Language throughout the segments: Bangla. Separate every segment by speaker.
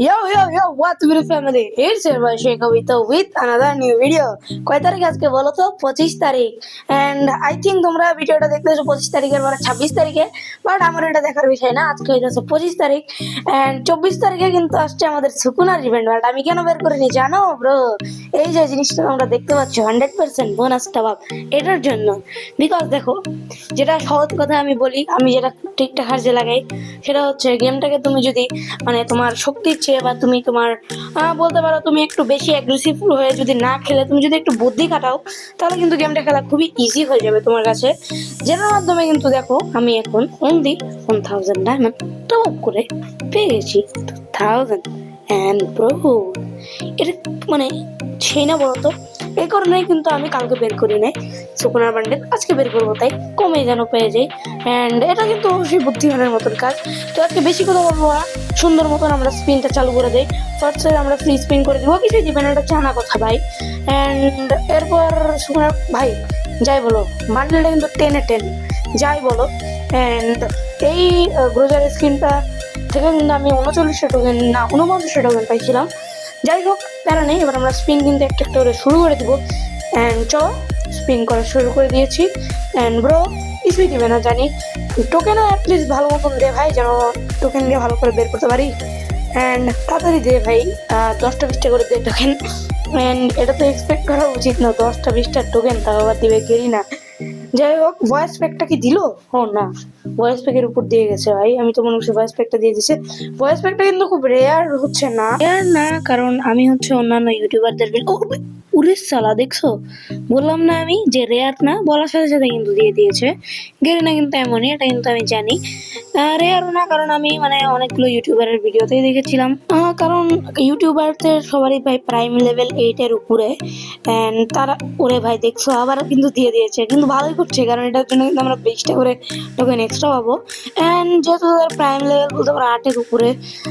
Speaker 1: Yo, what's with family? It's your boy Sheikh Avito with another new video. কয় তারিখ আজকে বলো তো? 25 তারিখ। And I think তোমরা ভিডিওটা দেখতেছো 25 তারিখের পরে 26 তারিখে, বাট আমার এটা দেখার বিষয় না। আজকে হইতেছে 25 তারিখ and 24 তারিখে কিন্তু আসছে আমাদের সুকুনার ইভেন্ট। বাট আমি কেন বের করিনি জানো ব্রো? এই যে জিনিসটা তোমরা দেখতে পাচ্ছ 100% বোনাস টপ, এটার জন্য। বিকজ দেখো, যেটা সহজ কথা আমি বলি, আমি যেটা ঠিকঠাক কাজে লাগাই, সেটা হচ্ছে গেমটাকে তুমি যদি মানে তোমার শক্তির চেয়ে বা তুমি তোমার বলতে পারো তুমি একটু বেশি অ্যাগ্রেসিভ হয়ে যদি না খেলে তুমি যদি একটু বুদ্ধি খাটাও, তাহলে কিন্তু গেমটা খেলা খুবই ইজি হয়ে যাবে তোমার কাছে। যেটার মাধ্যমে কিন্তু দেখো আমি এখন অনলি 1000 ডায়মন্ড টপ করে পেয়ে গেছি 1000 অ্যান্ড প্রো। এটা মানে সেই না বলতো, এই কারণেই কিন্তু আমি কালকে বের করি নাই সুকুনার বান্ডেল, আজকে বের করবো তাই কমে যেন পেয়ে যাই। অ্যান্ড এটা কিন্তু অবশ্যই বুদ্ধিমানের মতন কাজ। তো আজকে বেশি কথা বলবো না, সুন্দর মতন আমরা স্পিনটা চালু করে দিই। ফার্স্টে আমরা ফ্রি স্পিন করে দিব, কিছুই দিবেন, এটা জানা কথা ভাই। অ্যান্ড এরপর সুকুনার ভাই যাই বলো, বান্ডেলটা কিন্তু 10/10 যাই বলো। অ্যান্ড এই গ্রোজার স্ক্রিনটা থেকে কিন্তু আমি 39টা টোকেন না 49টা টোকেন পাইছিলাম। যাই হোক, প্যারা নেই। এবার আমরা স্পিন কিন্তু একটা একটা করে শুরু করে দেবো। অ্যান্ড চলো স্পিন করা শুরু করে দিয়েছি। অ্যান্ড ব্রো কিছুই দিবে না জানি, টোকেনও অ্যাটলিস্ট ভালো মতন দে ভাই, যেন টোকেন দিয়ে ভালো করে বের করতে পারি। অ্যান্ড তাড়াতাড়ি দে ভাই, 10টা 20টা করে দে টোকেন। অ্যান্ড এটা তো এক্সপেক্ট করা উচিত না, 10টা 20টা টোকেন তাও আবার দিবে গেরি না। যাই হোক, ভয়েস প্যাকটা কি দিল? ও না, ভয়েস প্যাকের উপর দিয়ে গেছে ভাই। আমি তো মনে করছি ভয়েস প্যাকটা দিয়ে দিছে। ভয়েস প্যাকটা কিন্তু খুব রেয়ার হচ্ছে না, রেয়ার না, কারণ আমি হচ্ছে অন্যান্য ইউটিউবারদের উড়িস সালা দেখছো, বললাম না আমি যে রেয়ার না, বলার সাথে সাথে কিন্তু দিয়ে দিয়েছে। গেরি না কিন্তু এমনই, এটা কিন্তু আমি জানি। রেয়ারও না, কারণ আমি মানে অনেকগুলো ইউটিউবারের ভিডিওতেই দেখেছিলাম। কারণ ইউটিউবারদের সবারই ভাই প্রাইম লেভেল 8-এর উপরে। অ্যান্ড তারা ওরে ভাই দেখছো আবার কিন্তু দিয়ে দিয়েছে, কিন্তু ভালোই করছে, কারণ এটার জন্য কিন্তু আমরা 20টা করে টোকেন এক্সট্রা পাবো। অ্যান্ড যেহেতু তাদের প্রাইম লেভেল বলতে পারো 8-এর উপরে,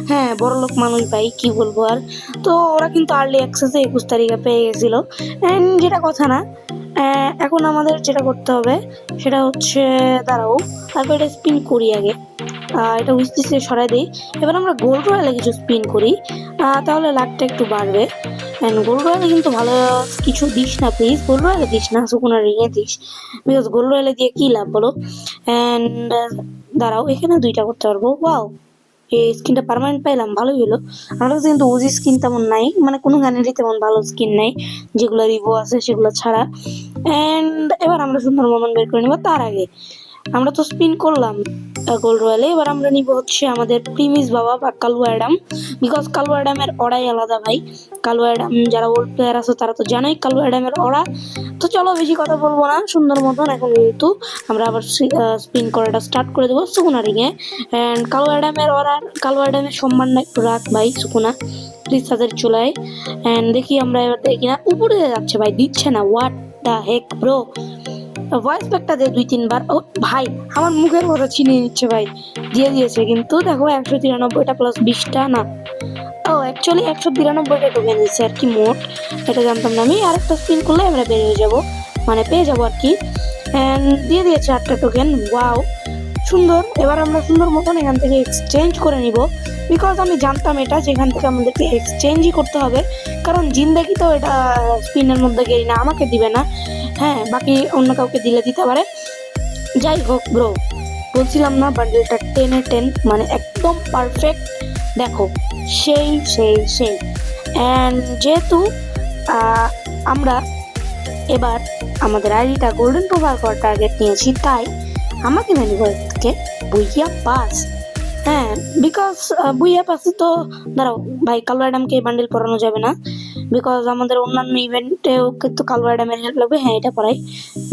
Speaker 1: হ্যাঁ বড় লোক মানুষ ভাই, কি বলবো আর। তো ওরা কিন্তু আর্লি অ্যাক্সেসে 21 তারিখে পেয়ে গেছিলো। অ্যান্ড যেটা কথা না, এখন আমাদের যেটা করতে হবে সেটা হচ্ছে, দাঁড়াও তারপর এটা স্পিন করি আগে। এটা উইচলিস্টে সরাই দিই। এবার আমরা গোল্ড রয়্যালে কিছু স্পিন করি, তাহলে লাখটা একটু বাড়বে। অ্যান্ড গোল্ড রয়্যালে কিন্তু ভালো কিছু দিস না প্লিজ, গোল্ড রয়্যালে দিস না, সুকুনার রিংয়ে দিস। বিকজ গোল্ড রয়্যালে দিয়ে কী লাভ বলো। অ্যান্ড দাঁড়াও, এখানে 2টা করতে পারবো। ওয়াও, এই স্কিনটা পার্মানেন্ট পাইলাম, ভালোই হলো। আমার কাছে কিন্তু ওজি স্কিন তেমন নাই, মানে কোনো গানেরই তেমন ভালো স্কিন নাই, যেগুলো রিভো আছে সেগুলো ছাড়া। অ্যান্ড এবার আমরা সুন্দর মতন বের করে নিব। তার আগে আমরা তো স্পিন করলাম গোল্ড রয়্যালে, এবার আমরা নিব হচ্ছে আমাদের প্রিমিস বাবা বা কালু অ্যাডাম। বিকজ কালু অ্যাডামের অড়াই আলাদা ভাই। কালু অ্যাডাম যারা ওল্ড প্লেয়ার আছে তারা তো জানোই কালু অ্যাডামের অড়া। তো চলো বেশি কথা বলবো না, সুন্দর মতন এখন কিন্তু আমরা আবার স্পিন করাটা স্টার্ট করে দেবো সুকুনা রিংয়ে। অ্যান্ড কালু অ্যাডামের অড়ার, কালু অ্যাডামের সম্মানটা একটু রাখ ভাই সুকুনা, প্লিজ তাদের চুলায়। অ্যান্ড দেখি আমরা এবার দেখি না, উপরে যাচ্ছে ভাই, দিচ্ছে না, what the Heck bro. Voice প্যাকটা দিয়ে 2-3 বার, ও ভাই আমার মুখের কথা ছিনিয়ে নিচ্ছে ভাই। দিয়ে দিয়েছে কিন্তু দেখো 193টা প্লাস 20টা না, ও অ্যাকচুয়ালি 193টা টোকেন দিচ্ছে আর কি মোট, এটা জানতাম না আমি। আরেকটা স্পিন করলে আমরা বের হয়ে যাবো, মানে পেয়ে যাবো আর কি। অ্যান্ড দিয়ে দিয়েছে 8টা টোকেন, ওয়াও সুন্দর। এবার আমরা সুন্দর মতন এখান থেকে এক্সচেঞ্জ করে নিব। বিকজ আমি জানতাম এটা, যেখান থেকে আমাদেরকে এক্সচেঞ্জই করতে হবে, কারণ জিন্দেগি তো এটা স্পিনের মধ্যে গেই না, আমাকে দিবে না, হ্যাঁ বাকি অন্য কাউকে দিলে দিতে পারে। যাই হোক ব্রো, বলছিলাম না বান্ডেলটা 10/10, মানে একদম পারফেক্ট। দেখো সেই সেই সেই। অ্যান্ড যেহেতু আমরা এবার আমাদের আইডিটা গোল্ডেন প্রোফাইল করার টার্গেট নিয়েছি, তাই আমাকে মেনু থেকে বুইয়া পাস। হ্যাঁ বিকজ বুইয়া পাসে তো, দাঁড়াও ভাই, কালো অ্যাডামকে বান্ডেল পরানো যাবে না, বিকজ আমাদের অন্যান্য ইভেন্টেও কিন্তু কালো অ্যাডামের হেল্প লাগবে। হ্যাঁ এটা পড়াই,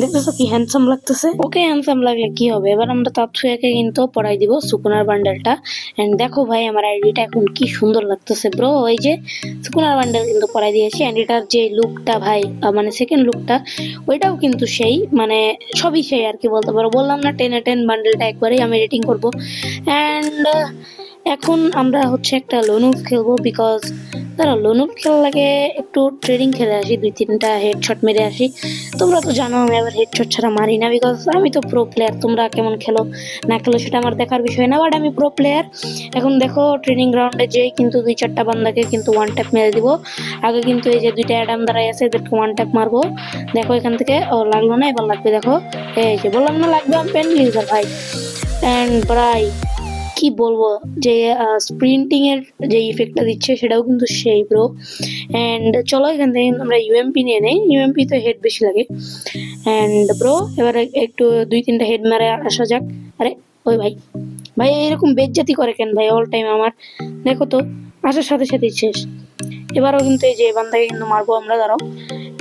Speaker 1: দেখতেছো কি হ্যান্ডসাম লাগতেছে। ওকে হ্যান্ডসাম লাগলে কি হবে, এবার আমরা তাৎসুয়াকে কিন্তু পড়াই দিব সুকুনার বান্ডেলটা। এন্ড দেখো ভাই আমার আইডিটা এখন কি সুন্দর লাগতেছে ব্রো, ওই যে সুকুনার বান্ডেল কিন্তু পড়াই দিয়েছি। এন্ড এটার যে লুকটা ভাই, মানে সেকেন্ড লুকটা, ওইটাও কিন্তু সেই, মানে সবই সেই আর কি বলতে পারো। বললাম না 10/10 বান্ডেলটা একবারেই আমি রেটিং করবো। অ্যান্ড এখন আমরা হচ্ছে একটা লোনুস খেলবো, বিকজ দাঁড়াও লোনুল খেলা লাগে, একটু ট্রেডিং খেলে আসি, 2-3টা হেডশট মেরে আসি। তোমরা তো জানো আমি আবার হেডশট ছাড়া মারি না, বিকজ আমি তো প্রো প্লেয়ার। তোমরা কেমন খেলো না খেলো সেটা আমার দেখার বিষয় না, বাট আমি প্রো প্লেয়ার। এখন দেখো ট্রেনিং গ্রাউন্ডে যেই কিন্তু 2-4টা বান্দাকে কিন্তু ওয়ান ট্যাপ মেরে দিব। আগে কিন্তু এই যে 2টা অ্যাডাম দাঁড়াই আছে, এদেরকে ওয়ান ট্যাপ মারবো। দেখো এখান থেকে, ও লাগলো না, এবার লাগবে। দেখো এই যে বললাম না লাগবে, আমি পেন ইউজার ভাই। অ্যান্ড ভাই কি বলবো, যে স্প্রিন্টিং এর যে ইফেক্টটা দিচ্ছে সেটাও কিন্তু সেই ব্রো। অ্যান্ড চলো এখান থেকে আমরা ইউএমপি নিয়ে নেই, ইউএমপি তো হেড বেশি লাগে। অ্যান্ড ব্রো এবারে একটু 2-3টা হেড মারে আসা যাক। আরে ওই ভাই, ভাই এরকম বেজ্জাতি করে কেন ভাই অল টাইম আমার? দেখো তো আসার সাথে সাথেই শেষ। এবারও কিন্তু এই যে বান্দাকে কিন্তু মারবো আমরা, দাঁড়াও।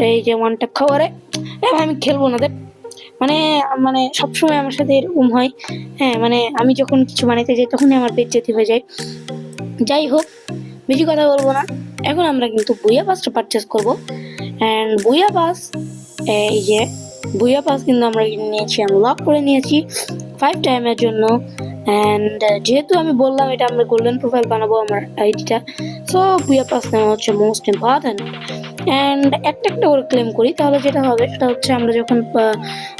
Speaker 1: এই যে ওয়ান ট্যাপ খাওয়ারে, ভাই আমি খেলবো না দেখ। মানে মানে সবসময় আমার সাথে এরকম হয়। হ্যাঁ মানে আমি যখন কিছু বানাইতে যাই তখনই আমার বেজ্জাতি হয়ে যায়। যাই হোক, বেশি কথা বলবো না। এখন আমরা কিন্তু বুইয়া পাসটা পারচেস করবো। অ্যান্ড বুইয়া পাস, এই যে বুইয়া পাস কিন্তু আমরা নিয়েছি, আনলক করে নিয়েছি 5 টাইমের জন্য। অ্যান্ড যেহেতু আমি বললাম এটা আমরা গোল্ডেন প্রোফাইল বানাবো আমার আইডিটা, সো বুইয়া পাস নেওয়া হচ্ছে মোস্ট ইম্পর্টেন্ট। অ্যান্ড একটা একটা করে ক্লেম করি, তাহলে যেটা হবে সেটা হচ্ছে আমরা যখন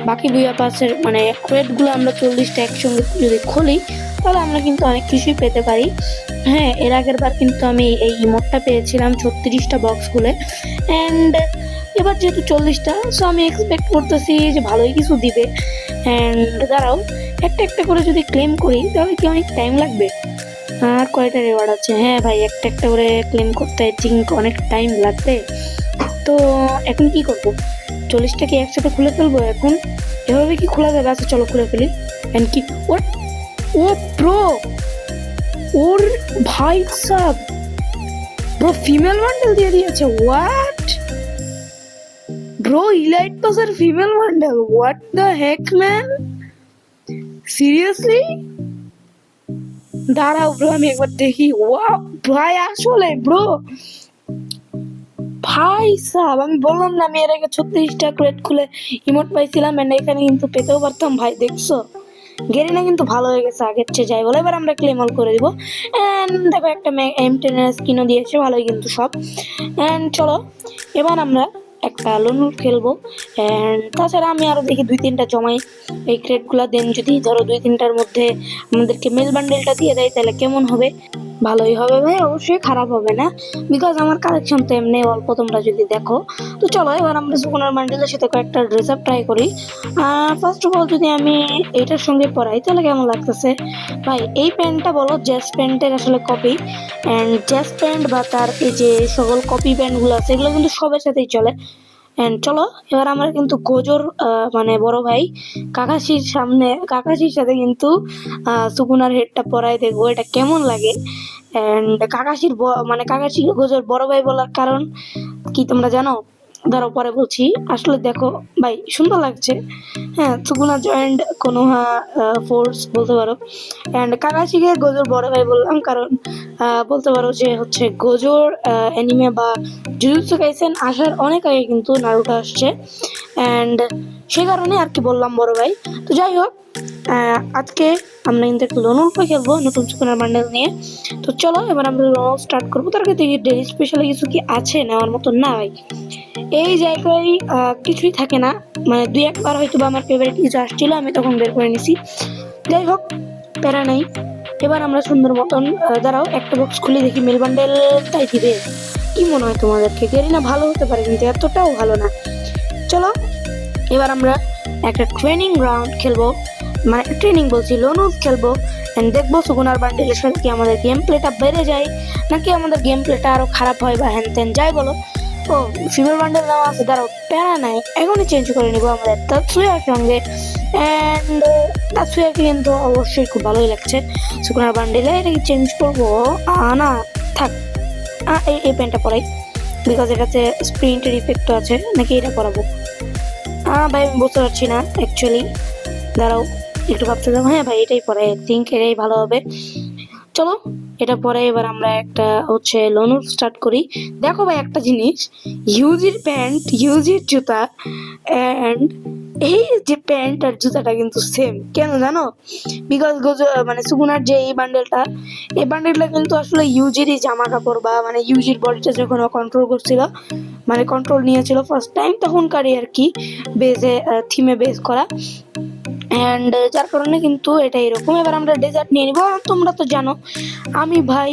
Speaker 1: বাকি বুইয়া পাসের মানে ক্রেডগুলো আমরা 40টা একসঙ্গে যদি খুলি, তাহলে আমরা কিন্তু অনেক কিছুই পেতে পারি। হ্যাঁ এর আগের বার কিন্তু আমি এই ইমোটটা পেয়েছিলাম 36টা বক্স খুলে। অ্যান্ড এবার যেহেতু 40টা, সো আমি এক্সপেক্ট করতেছি যে ভালোই কিছু দিবে। অ্যান্ড দাঁড়াও, একটা একটা করে যদি ক্লেম করি তাহলে কি অনেক টাইম লাগবে? আর কয়টা রেওয়ার্ড আছে? হ্যাঁ ভাই একটা একটা করে ক্লেম করতে আই থিঙ্ক অনেক টাইম লাগবে। তো এখন কি করবো, 40টা কি একসাথে খুলে ফেলবো এখন? এভাবে কি খোলা যাবে? আচ্ছা চলো খুলে ফেলি। অ্যান্ড কি ওর, ও প্রো, ওর ভাই সাব ব্রো ফিমেল বান্ডেল দিয়ে দিয়েছে। হোয়াট ব্রো, ইলাইট পাসের female bundle? What the Heck man, seriously? দাঁড়াও ব্রো আমি একবার দেখি। ওয়াও ভাই আসলে ব্রো, ভাই সাব আমি বললাম না আমি এর আগে 36টা ক্রেট খুলে ইমোট পাইছিলাম, এন্ড এখানে কিন্তু পেতেও পারতাম। ভাই দেখছো গেরিনা কিন্তু ভালো হয়ে গেছে আগের চেয়ে, যাই বলে। এবার আমরা ক্লেম অল করে দিব। অ্যান্ড দেখো একটা M10 এর স্কিনও দিয়েছে, ভালোই কিন্তু সব। অ্যান্ড চলো এবার আমরা একটা লোনুল খেলবো। অ্যান্ড তাছাড়া আমি আরো দেখি 2-3টা জমাই এই ক্রেটগুলা। দেন যদি ধরো 2-3টার মধ্যে আমাদেরকে মেল বান্ডেলটা দিয়ে দেয় তাহলে কেমন হবে? ভালোই হবে ভাই, অবশ্যই খারাপ হবে না, বিকজ আমার কালেকশন তো এমনি অল্প তোমরা যদি দেখো। তো চলো এবার আমরা সুকুনার বান্ডেলের সাথে কয়েকটা ড্রেস আপ ট্রাই করি। ফার্স্ট অফ অল যদি আমি এইটার সঙ্গে পরাই তাহলে কেমন লাগতেছে? ভাই এই প্যান্টটা বলো জ্যাজ প্যান্টের আসলে কপি। অ্যান্ড জ্যাজ প্যান্ট বা তার এই যে সকল কপি প্যান্টগুলো আছে এগুলো কিন্তু সবার সাথেই চলে। অ্যান্ড চলো এবার আমরা কিন্তু গোজোর মানে বড় ভাই কাকাশির সামনে, কাকাশির সাথে কিন্তু সুকুনার হেডটা পরাই দেখবো এটা কেমন লাগে। অ্যান্ড কাকাশির মানে কাকাশি গোজোর বড় ভাই বলার কারণ কি তোমরা জানো? ধরো পরে বলছি। আসলে দেখো ভাই সুন্দর লাগছে। হ্যাঁ সুকুনা জয়েন্ট কোনো ফোর্স বলতে পারো। অ্যান্ড কাকাশিকে গোজোর বড় ভাই বললাম কারণ বলতে পারো যে হচ্ছে গোজোর অ্যানিমে বা জুজুৎসু কাইসেন আসার অনেক আগে কিন্তু নারুটো আসছে। অ্যান্ড সে কারণে আর কি বললাম বড় ভাই। তো যাই হোক, আজকে আমরা কিন্তু একটা লোনুল খেলবো নতুন সুকুনার বান্ডেল নিয়ে। তো চলো এবার আমরা লোনুল স্টার্ট করবো। তার আগে দেখি ডেলি স্পেশাল কিছু কি আছে নেওয়ার মতো। না ভাই এই জায়গায় কিছুই থাকে না, মানে 2-1 বার হয়তো বা আমার ফেভারিট কিছু আসছিল আমি তখন বের করে নিছি। যাই হোক প্যারা নাই। এবার আমরা সুন্দর মতন দাঁড়াও একটা বক্স খুলে দেখি মেল বান্ডেলটাই দিবে। কি মনে হয় তোমাদেরকে? গেরিনা ভালো হতে পারে কিন্তু এতটাও ভালো না। চলো এবার আমরা একটা ট্রেনিং রাউন্ড খেলবো, মানে ট্রেনিং বলছি লোনুল খেলবো। এন্ড দেখবো সুগুনার বান্ডেলের সাথে কি আমাদের গেম প্লেটা বেড়ে যায় নাকি আমাদের গেম প্লেটা আরো খারাপ হয় বা হ্যান ত্যান যাই বলো। ও ফিমেল বান্ডেল নেওয়া আছে, দাঁড়াও প্যারা নাই, এখনই চেঞ্জ করে নিবো আমাদের তাৎসুয়ার সঙ্গে। অ্যান্ড তাৎসুয়াকে কিন্তু অবশ্যই খুব ভালোই লাগছে সুকুনার বান্ডেলে। এটাকে চেঞ্জ করবো না থাক, এই প্যান্টটা পরাই, বিকজ এটাতে স্প্রিন্টের ইফেক্টও আছে। নাকি এটা পরাবো? ভাই আমি বুঝতে পারছি না অ্যাকচুয়ালি, দাঁড়াও একটু ভাবতে দাও। হ্যাঁ ভাই এটাই পরে, আই থিঙ্ক এটাই ভালো হবে। চলো এটা পরে এবার আমরা একটা হচ্ছে লোনুল স্টার্ট করি। দেখো ভাই একটা জিনিস, ইউজির প্যান্ট, ইউজির জুতা, অ্যান্ড এই যে প্যান্ট আর জুতাটা কিন্তু সেম, কেন জানো? বিকজ মানে সুগুনার যে এই বান্ডেলটা কিন্তু আসলে ইউজিরই জামা কাপড়, বা মানে ইউজির বডিটা যখন কন্ট্রোল করছিল, মানে কন্ট্রোল নিয়েছিল ফার্স্ট টাইম, তখনকারই আর কি বেজে থিমে বেস করা। অ্যান্ড যার কারণে কিন্তু এটা এরকম। এবার আমরা ডেজার্ট নিয়ে নিবো। তোমরা তো জানো আমি ভাই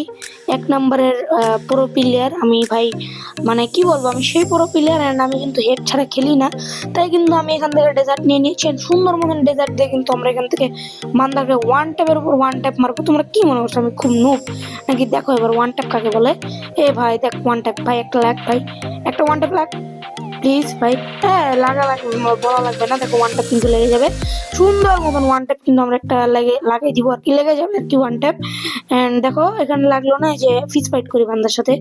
Speaker 1: 1 নম্বরের প্রো প্লেয়ার। আমি ভাই মানে কি বলবো, আমি সেই প্রো প্লেয়ার। অ্যান্ড আমি কিন্তু হেড ছাড়া খেলি না, তাই কিন্তু আমি এখান থেকে ডেজার্ট নিয়ে নিচ্ছি। সুন্দর মতন ডেজার্ট দিয়ে কিন্তু আমরা এখান থেকে মান্দাকে ওয়ান ট্যাপের উপর ওয়ান ট্যাপ মারবো। তোমরা কি মনে করছো আমি খুব নুব নাকি? দেখো এবার ওয়ান ট্যাপ কাকে বলে। এ ভাই দেখ ওয়ান ট্যাপ, ভাই একটা লাগ, ভাই একটা ওয়ান ট্যাপ লাগ প্লিজ ভাই। হ্যাঁ বলা লাগবে না, দেখো ওয়ান ট্যাপ কিন্তু লেগে যাবে। সুন্দর মতন ওয়ান ট্যাপ কিন্তু আমরা একটা লাগিয়ে দিব আর কি, লেগে যাবে আর কি ওয়ান ট্যাপ। এন্ড দেখো এখানে লাগলো না, যে ফিস ফাইট করি বান্দার সাথে,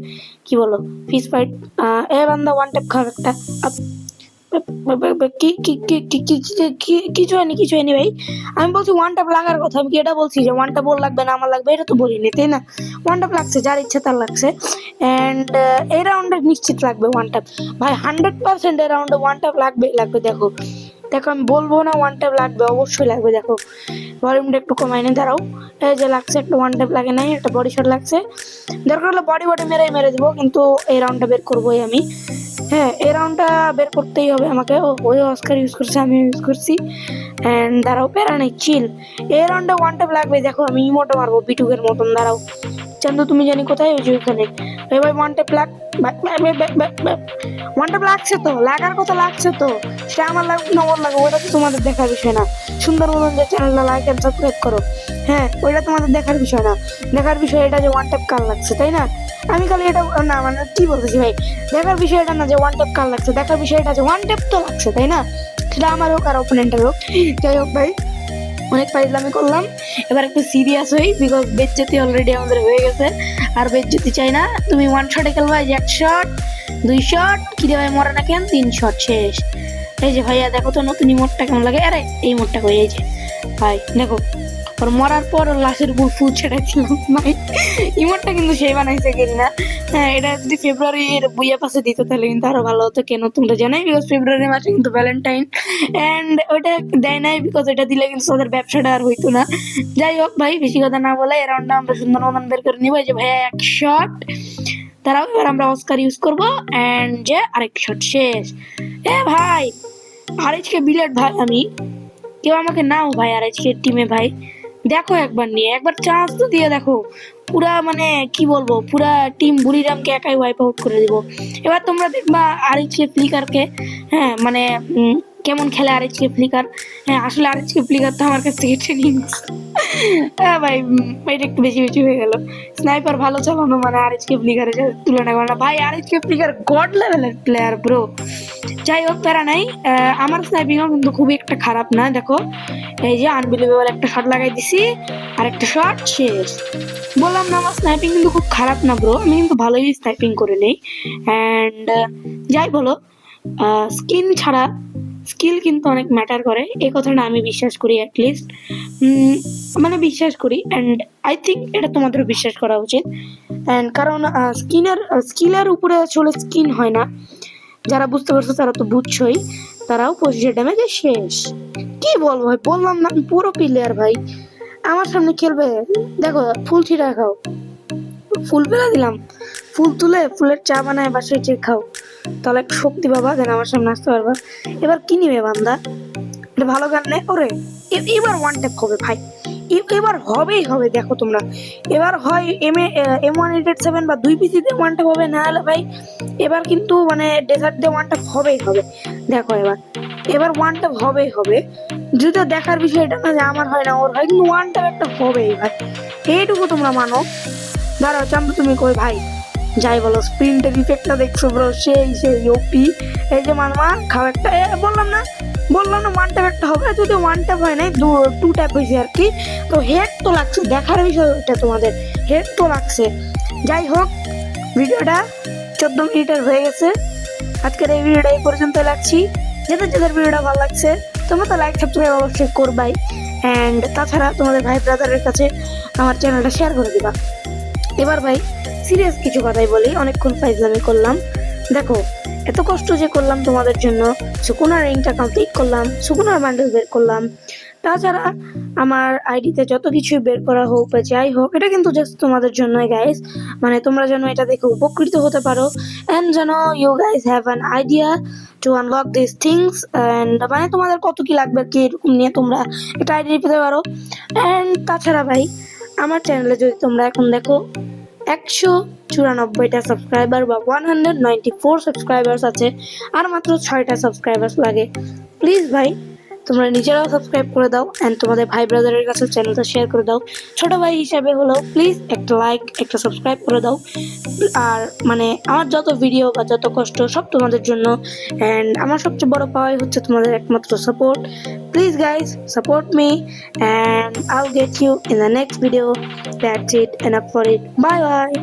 Speaker 1: কি বলো ফিস ফাইট? এ বান্দা ওয়ান ট্যাপ খাবে একটা। কিছু হয়নি ভাই, আমি বলছি ওয়ান ট্যাপ লাগার কথা। আমি কি এটা বলছি যে ওয়ান ট্যাপ ওর লাগবে না আমার লাগবে? এটা তো বলিনি, তাই না? ওয়ান ট্যাপ লাগছে, যার ইচ্ছে তার লাগছে। এন্ড এই রাউন্ডে নিশ্চিত লাগবে ওয়ান ট্যাপ ভাই, 100% এই রাউন্ডে ওয়ান ট্যাপ লাগবে। দেখো আমি বলবো না ওয়ান ট্যাপ লাগবে, অবশ্যই লাগবে। দেখো ভলিউমটা একটু কমাই নে, দাঁড়াও। এই যে লাগছে একটা ওয়ান ট্যাপ, লাগে নাই একটা বডি শট লাগছে। দরকার হলে বডি মেরে দিবো, কিন্তু এই রাউন্ডটা বের করবোই আমি। হ্যাঁ এই রাউন্ডটা বের করতেই হবে আমাকে। ওই অস্কার ইউজ করছে, আমি ইউজ করছি। এন্ড দাঁড়াও, প্যারা নেই, চিল। এই রাউন্ডে ওয়ান ট্যাপ লাগবে। দেখো আমি ইমোটো মারবো বিটুকের মতন, দাঁড়াও। চান্দু তুমি জানি কোথায়, ওই যে ওইখানে। ভাই ওয়ান ট্যাপ ওয়ান ট্যাপ লাগছে তো, লাগার কথা লাগছে তো, সেটা আমার লাগবে না ওর লাগবে, ওটা তো তোমাদের দেখার বিষয় না। সুন্দর মতন যে চ্যানেলটা লাইক এন্ড সাবস্ক্রাইব করো, হ্যাঁ ওইটা তোমাদের দেখার বিষয় না। দেখার বিষয় এটা যে ওয়ান ট্যাপ কার লাগছে, তাই না? আমি খালি এটা না, মানে কি বলতেছি ভাই, দেখার বিষয় এটা না যে ওয়ান ট্যাপ কার লাগছে, দেখার বিষয় এটা যে ওয়ান ট্যাপ তো লাগছে, তাই না? সেটা আমার হোক আর অপোনেন্টের হোক। যাই হোক ভাই, অনেক ফাইজলামি করলাম, এবার একটু সিরিয়াস হই, বিকজ বেজ্জতি অলরেডি আমাদের হয়ে গেছে, আর বেজ্জতি চাই না। তুমি ওয়ান শটে খেলবা, এক শট 2 শট, কি রে ভাই মরে না কেন? 3 শট শেষ। এই যে ভাইয়া দেখো তো নতুন ইমোটটা কেমন লাগে। আরে এই মোটটা কই, এই যে ভাই দেখো, ওর মরার পর ওর লাশের উপর ফুল ছেড়েছিলাম ভাই। ইমোটটা কিন্তু সে বানাইছে কিনা না। হ্যাঁ এটা যদি ফেব্রুয়ারির বইয়া পাশে দিত তাহলে কিন্তু আরো ভালো হতো। কেন তোমরা জানাই, বিকজ ফেব্রুয়ারি মাসে কিন্তু ভ্যালেন্টাইন, এন্ড ওইটা দেয় নাই, বিকজ এটা দিলে কিন্তু ওদের ব্যবসাটা আর হইতো না। যাই হোক ভাই, বেশি কথা না বলে এই রাউন্ডটা আমরা সুন্দর মতন বের করে নিবো। এই যে ভাইয়া এক শট, তারাও এবার আমরা অস্কার ইউজ করবো। এন্ড যে আরেক শট শেষ। এ ভাই আরএইচকে বিলেট ভাই, আমি কেউ আমাকে নাও ভাই আরএইচকে টিমে ভাই। দেখো একবার নিয়ে, একবার চান্স তো দিয়ে দেখো। পুরা মানে কি বলবো, পুরা টিম বুড়িরামকে একাই ওয়াইপ আউট করে দিব। এবার তোমরা দেখবা আরএইচকে ফ্লিকারকে, হ্যাঁ মানে কেমন খেলে আরএইচকে ফ্লিকার। হ্যাঁ আসলে আরএইচকে ফ্লিকার তো আমার কাছ থেকে ট্রেনিং নিচ্ছে। হ্যাঁ ভাই এটা একটু বেশি হয়ে গেল। স্নাইপার ভালো চালানো মানে আরএইচকে ফ্লিকারের তুলনা করে না ভাই। আরএইচকে ফ্লিকার গড লেভেলের প্লেয়ার ব্রো। যাই হোক প্যারা নাই, আমার স্নাইপিংও কিন্তু খুবই একটা খারাপ না। দেখো এই যে আনবিলিভেবল একটা শট লাগাই দিছি, আর একটা শট শেষ। বললাম না আমার স্নাইপিং কিন্তু খুব খারাপ না ব্রো, আমি কিন্তু ভালোই স্নাইপিং করে নেই। অ্যান্ড যাই বলো, স্কিন ছাড়া স্কিল কিন্তু অনেক ম্যাটার করে, এই কথাটা আমি বিশ্বাস করি। অ্যাটলিস্ট মানে বিশ্বাস করি, অ্যান্ড আই থিঙ্ক এটা তোমাদেরও বিশ্বাস করা উচিত। অ্যান্ড কারণ স্কিলের উপরে আসলে স্কিন হয় না। যারা বুঝতে পারছো তারা তো বুঝছোই, তারাও 25 ড্যামেজে শেষ। কি বলবো ভাই, বললাম না আমি পুরো প্লেয়ার ভাই। আমার সামনে খেলবে, দেখো ফুল ছিটা খাও, ফুল ফেলে দিলাম, ফুল তুলে ফুলের চা বানায় বাসায় চেয়ে খাও, তাহলে একটু শক্তি পাবা, দেন আমার সামনে আসতে পারবা। এবার কি নিবে বান্দা, এটা ভালো গান নেই ওরে। এবার ওয়ান ট্যাপ হবে ভাই, এবার হবেই হবে। দেখো তোমরা, এবার হয় M187 বা 2 পিসিতে ওয়ান ট্যাপ হবে, না হলে ভাই এবার কিন্তু মানে ডেজার্ট দিয়ে ওয়ান ট্যাপ হবেই হবে। দেখো এবার ওয়ান ট্যাপ হবেই হবে। যদিও দেখার বিষয় এটা না যে আমার হয় না ওর হয়, কিন্তু ওয়ান ট্যাপ একটা হবেই ভাই, এইটুকু তোমরা মানো। দাঁড়াও চান্দু তুমি কই ভাই? যাই বলো, স্প্রিন্টের ইফেক্টটা দেখছো ব্রো, সেই ওপি। এই যে মানমা খাও একটা, বললাম না ওয়ান ট্যাপ একটা হবে। যদি ওয়ান ট্যাপ হয় নাই, 2 ট্যাপ হয়েছে আর কি। তো হেড তো লাগছে, দেখার বিষয় ওইটা তোমাদের, হেড তো লাগছে। যাই হোক ভিডিওটা 14 মিনিটের হয়ে গেছে। আজকের এই ভিডিওটা এই পর্যন্ত লাগছি। যাদের ভিডিওটা ভালো লাগছে তোমরা তো লাইক সাবস্ক্রাইব অবশ্যই করবাই। অ্যান্ড তাছাড়া তোমাদের ভাই ব্রাদারের কাছে আমার চ্যানেলটা শেয়ার করে দিবা। এবার ভাই সিরিয়াস কিছু কথাই বলি, অনেকক্ষণ ফাইজলামি করলাম। দেখো এত কষ্ট যে করলাম তোমাদের জন্য, সুকুনার রিংটা কমপ্লিট করলাম, সুকুনার বান্ডেল বের করলাম, তাছাড়া আমার আইডিতে যত কিছুই বের করা হোক বা যাই হোক, এটা কিন্তু জাস্ট তোমাদের জন্যই গাইস। মানে তোমরা যেন এটা দেখে উপকৃত হতে পারো, অ্যান্ড যেন you guys have an idea to unlock this things, and মানে তোমাদের কত কি লাগবে কি এরকম নিয়ে তোমরা এটা আইডি পেতে পারো। অ্যান্ড তাছাড়া ভাই, আমার চ্যানেলে যদি তোমরা এখন দেখো 194টা সাবস্ক্রাইবার বা 194 সাবস্ক্রাইবার্স আছে, আর মাত্র 6টা সাবস্ক্রাইবার্স লাগে। প্লিজ ভাই, তোমরা নিজেরাও সাবস্ক্রাইব করে দাও, অ্যান্ড তোমাদের ভাই ব্রাদারের কাছে চ্যানেলটা শেয়ার করে দাও। ছোট ভাই হিসাবে হলেও প্লিজ একটা লাইক, একটা সাবস্ক্রাইব করে দাও। আর মানে আমার যত ভিডিও বা যত কষ্ট সব তোমাদের জন্য, অ্যান্ড আমার সবচেয়ে বড় পাওয়াই হচ্ছে তোমাদের একমাত্র support. Please guys, support me and I'll get you in the next video. That's it, enough for it. Bye bye.